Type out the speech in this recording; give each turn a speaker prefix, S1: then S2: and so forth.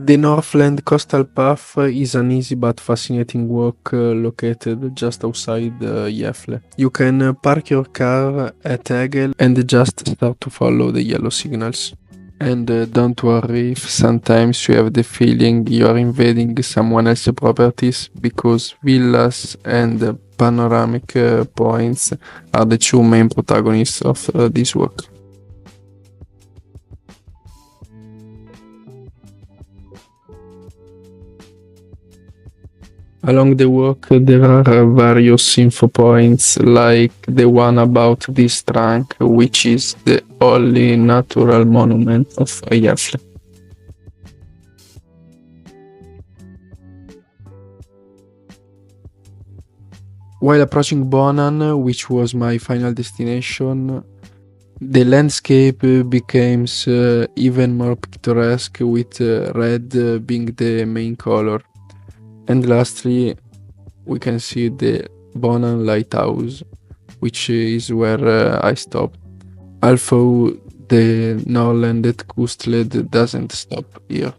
S1: The Northland Coastal Path is an easy but fascinating walk located just outside Gavle. You can park your car at Gavle and just start to follow the yellow signals. And don't worry if sometimes you have the feeling you are invading someone else's properties, because villas and panoramic points are the two main protagonists of this walk. Along the walk, there are various info points, like the one about this trunk, which is the only natural monument of Gavle. While approaching Bonan, which was my final destination, the landscape becomes even more picturesque, with red being the main color. And lastly, we can see the Bonan lighthouse, which is where I stopped. Although the Northland Coastlet doesn't stop here.